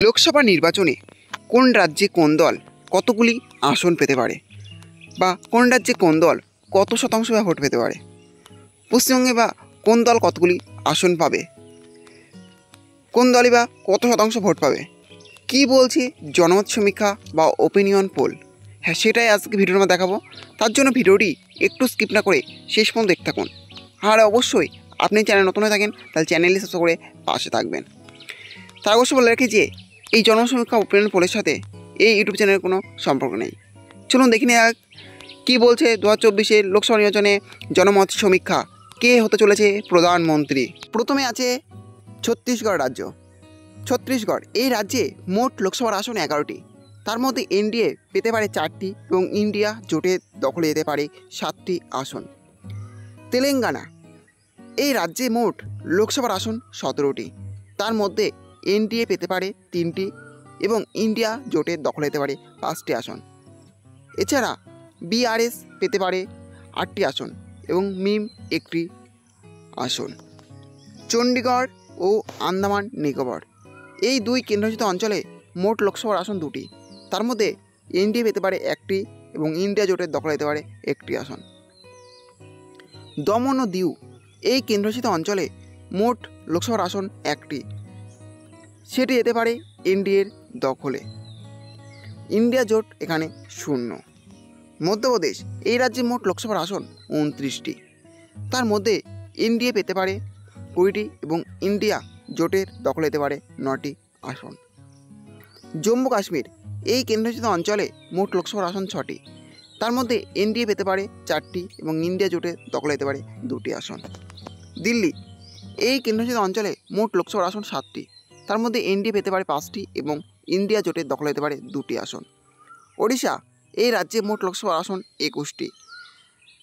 লোকসভা নির্বাচনে কোন রাজ্যে কোন দল কতগুলি আসন পেতে পারে বা কোন রাজ্যে কোন দল কত শতাংশ বা ভোট পেতে পারে, পশ্চিমবঙ্গে বা কোন দল কতগুলি আসন পাবে, কোন দলই বা কত শতাংশ ভোট পাবে, কি বলছে জনমত সমীক্ষা বা ওপিনিয়ন পোল, হ্যাঁ সেটাই আজকে ভিডিওর মধ্যে দেখাবো। তার জন্য ভিডিওটি একটু স্কিপ না করে শেষ পর্যন্ত দেখতে থাকুন। আর অবশ্যই আপনি চ্যানেল নতুন হয়ে থাকেন তাহলে চ্যানেলটি সাবস্ক্রাইব করে পাশে থাকবেন। তার অবশ্য বলে রাখি যে এই জনসমীক্ষা ওপিনিয়ন পোলের সাথে এই ইউটিউব চ্যানেলের কোনো সম্পর্ক নেই। চলুন দেখি নেওয়া কী বলছে 2024 লোকসভা নির্বাচনে জনমত সমীক্ষা, কে হতে চলেছে প্রধানমন্ত্রী। প্রথমে আছে ছত্তিশগড় রাজ্য। ছত্তিশগড় এই রাজ্যে মোট লোকসভার আসন 11টি, তার মধ্যে এনডিএ পেতে পারে 4টি এবং ইন্ডিয়া জোটে দখলে যেতে পারে 7টি আসন। তেলেঙ্গানা এই রাজ্যে মোট লোকসভার আসন 17টি, তার মধ্যে এনডিএ পেতে পারে 3টি এবং ইন্ডিয়া জোটে দখলে যেতে পারে 5টি আসন। এছাড়া বিআরএস পেতে পারে 8টি আসন এবং মিম 1টি আসন। চণ্ডীগড় ও আন্দামান নিকোবর এই দুই কেন্দ্রশাসিত অঞ্চলে মোট লোকসভার আসন 2টি, তার মধ্যে এনডিএ পেতে পারে 1টি এবং ইন্ডিয়া জোটের দখলে যেতে পারে 1টি আসন। দমন ও দিউ এই কেন্দ্রশাসিত অঞ্চলে মোট লোকসভার আসন 1টি, সেটি যেতে পারে এনডিএর দখলে। ইন্ডিয়া জোট এখানে 0। মধ্যপ্রদেশ এই রাজ্যে মোট লোকসভার আসন 29টি, তার মধ্যে এনডিএ পেতে পারে 20টি এবং ইন্ডিয়া জোটের দখলে যেতে পারে 9টি আসন। জম্মু কাশ্মীর এই কেন্দ্রশাসিত অঞ্চলে মোট লোকসভার আসন 6টি, তার মধ্যে এনডিএ পেতে পারে 4টি এবং ইন্ডিয়া জোটের দখলে যেতে পারে 2টি আসন। দিল্লি এই কেন্দ্রশাসিত অঞ্চলে মোট লোকসভার আসন 7টি, তার মধ্যে এনডিএ পেতে পারে 5টি এবং ইন্ডিয়া জোটের দখলে যেতে পারে 2টি আসন। ওড়িশা এই রাজ্যে মোট লোকসভার আসন 21টি,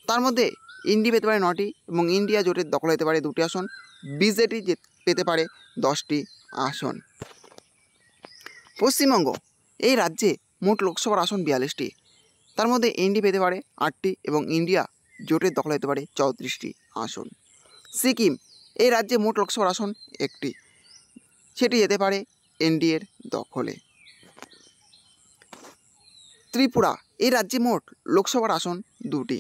তার মধ্যে এনডিএ পেতে পারে 9টি এবং ইন্ডিয়া জোটের দখলে যেতে পারে 2টি আসন। বিজেপি পেতে পারে 10টি আসন। পশ্চিমবঙ্গ এই রাজ্যে মোট লোকসভার আসন 42টি, তার মধ্যে এনডিএ পেতে পারে 8টি এবং ইন্ডিয়া জোটের দখলে যেতে পারে 34টি আসন। সিকিম এই রাজ্যে মোট লোকসভার আসন 1টি, সেটি যেতে পারে এনডিএর দখলে। ত্রিপুরা এই রাজ্যে মোট লোকসভার আসন 2টি,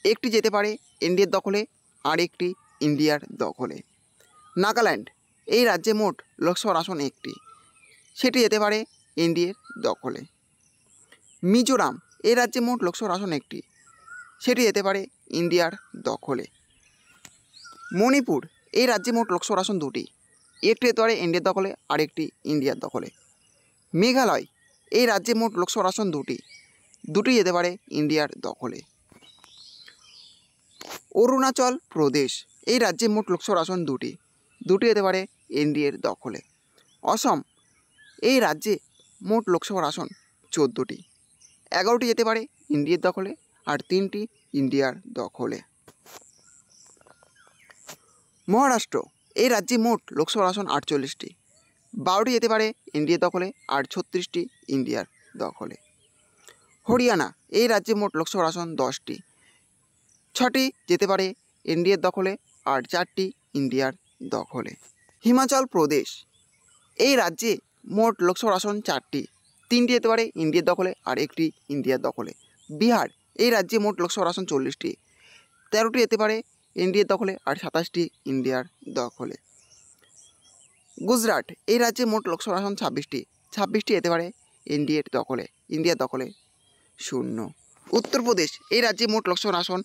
একটি যেতে পারে এনডিএর দখলে আর একটি ইন্ডিয়ার দখলে। নাগাল্যান্ড এই রাজ্যে মোট লোকসভার আসন 1টি, সেটি যেতে পারে এনডিএর দখলে। মিজোরাম এই রাজ্যে মোট লোকসভার আসন 1টি, সেটি যেতে পারে ইন্ডিয়ার দখলে। মণিপুর এই রাজ্যে মোট লোকসভার আসন 2টি, একটি যেতে পারে এনডিএর দখলে আর একটি ইন্ডিয়ার দখলে। মেঘালয় এই রাজ্যে মোট লোকসভার আসন 2টি, দুটি যেতে পারে ইন্ডিয়ার দখলে। অরুণাচল প্রদেশ এই রাজ্যে মোট লোকসভার আসন 2টি, দুটি যেতে পারে এনডিএর দখলে। অসম এই রাজ্যে মোট লোকসভার আসন 14টি, 11টি যেতে পারে ইন্ডিয়ার দখলে আর 3টি ইন্ডিয়ার দখলে। মহারাষ্ট্র এই রাজ্যে মোট লোকসভার আসন 48টি, 12টি যেতে পারে ইন্ডিয়ার দখলে আর 36টি ইন্ডিয়ার দখলে। হরিয়ানা এই রাজ্যে মোট লোকসভার আসন 10টি, 6টি যেতে পারে ইন্ডিয়ার দখলে আর 4টি ইন্ডিয়ার দখলে। হিমাচল প্রদেশ এই রাজ্যে মোট লোকসভার আসন 4টি, 3টি যেতে পারে ইন্ডিয়ার দখলে আর একটি ইন্ডিয়ার দখলে। বিহার এই রাজ্যে মোট লোকসভার আসন 40টি, 13টি যেতে পারে ইন্ডিয়ার দখলে আর 27টি ইন্ডিয়ার দখলে। গুজরাট এই রাজ্যে মোট লোকসভার আসন 26টি, 26টি যেতে পারে ইন্ডিয়ার দখলে 0। উত্তরপ্রদেশ এই রাজ্যে মোট লোকসভার আসন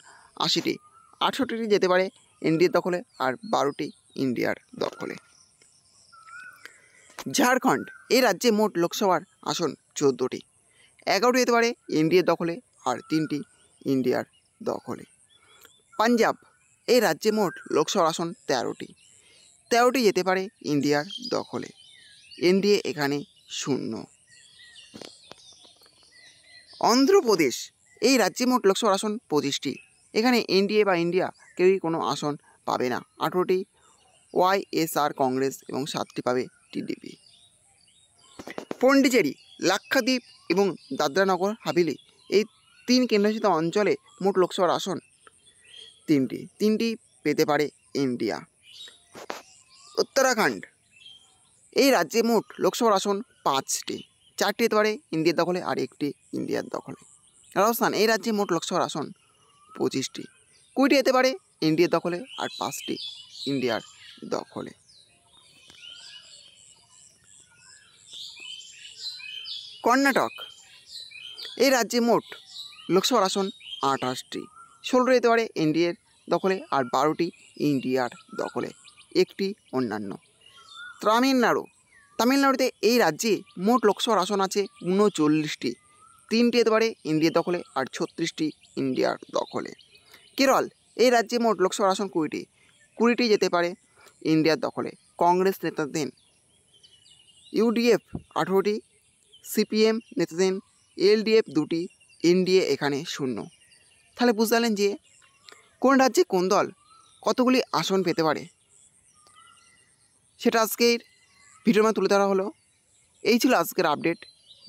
80টি, 68টি যেতে পারে ইন্ডিয়ার দখলে আর 12টি ইন্ডিয়ার দখলে। ঝাড়খণ্ড এই রাজ্যে মোট লোকসভার আসন 14টি, 11টি যেতে পারে ইন্ডিয়ার দখলে আর 3টি ইন্ডিয়ার দখলে। পাঞ্জাব এই রাজ্যে মোট লোকসভার আসন 13টি, 13টি যেতে পারে ইন্ডিয়ার দখলে। এনডিএ এখানে 0। অন্ধ্রপ্রদেশ এই রাজ্যে মোট লোকসভার আসন 25টি, এখানে এনডিএ বা ইন্ডিয়া কেউই কোনো আসন পাবে না। 18টি ওয়াইএসআর কংগ্রেস এবং 7টি পাবে টিডিপি। পন্ডিচেরি, লাক্ষাদ্বীপ এবং দাদরা নগর হাভেলি এই 3 কেন্দ্রশাসিত অঞ্চলে মোট লোকসভার আসন 3টি পেতে পারে ইন্ডিয়া। উত্তরাখণ্ড এই রাজ্যে মোট লোকসভার আসন 5টি, 4টি হতে পারে ইন্ডিয়ার দখলে আর একটি ইন্ডিয়ার দখলে। রাজস্থান, এই রাজ্যে মোট লোকসভার আসন 25টি, 20টি হতে পারে ইন্ডিয়ার দখলে আর 5টি ইন্ডিয়ার দখলে। কর্ণাটক, এই রাজ্যে মোট লোকসভার আসন 28টি, 16টি হতে পারে এনডিএর দখলে আর 12টি ইন্ডিয়ার দখলে, একটি অন্যান্য। তামিলনাড়ু, তামিলনাড়ুতে এই রাজ্যে মোট লোকসভার আসন আছে 39টি, 3টি হতে পারে ইন্ডিয়ার দখলে আর 36টি ইন্ডিয়ার দখলে। কেরল, এই রাজ্যে মোট লোকসভার আসন 20টি, 20টি যেতে পারে ইন্ডিয়ার দখলে। কংগ্রেস নেতাধীন ইউডিএফ 18টি, সিপিএম নেতাধীন এলডিএফ 2টি, এনডিএ এখানে 0। তাহলে বুঝতে পারলেন যে কোন রাজ্যে কোন দল কতগুলি আসন পেতে পারে, সেটা আজকের ভিডিওর মধ্যে তুলে ধরা হলো। এই ছিল আজকের আপডেট।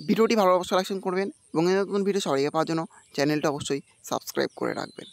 ভিডিওটি ভালোভাবে সিলেকশন করবেন এবং এই নতুন ভিডিও সবাইকে পাওয়ার জন্য চ্যানেলটা অবশ্যই সাবস্ক্রাইব করে রাখবেন।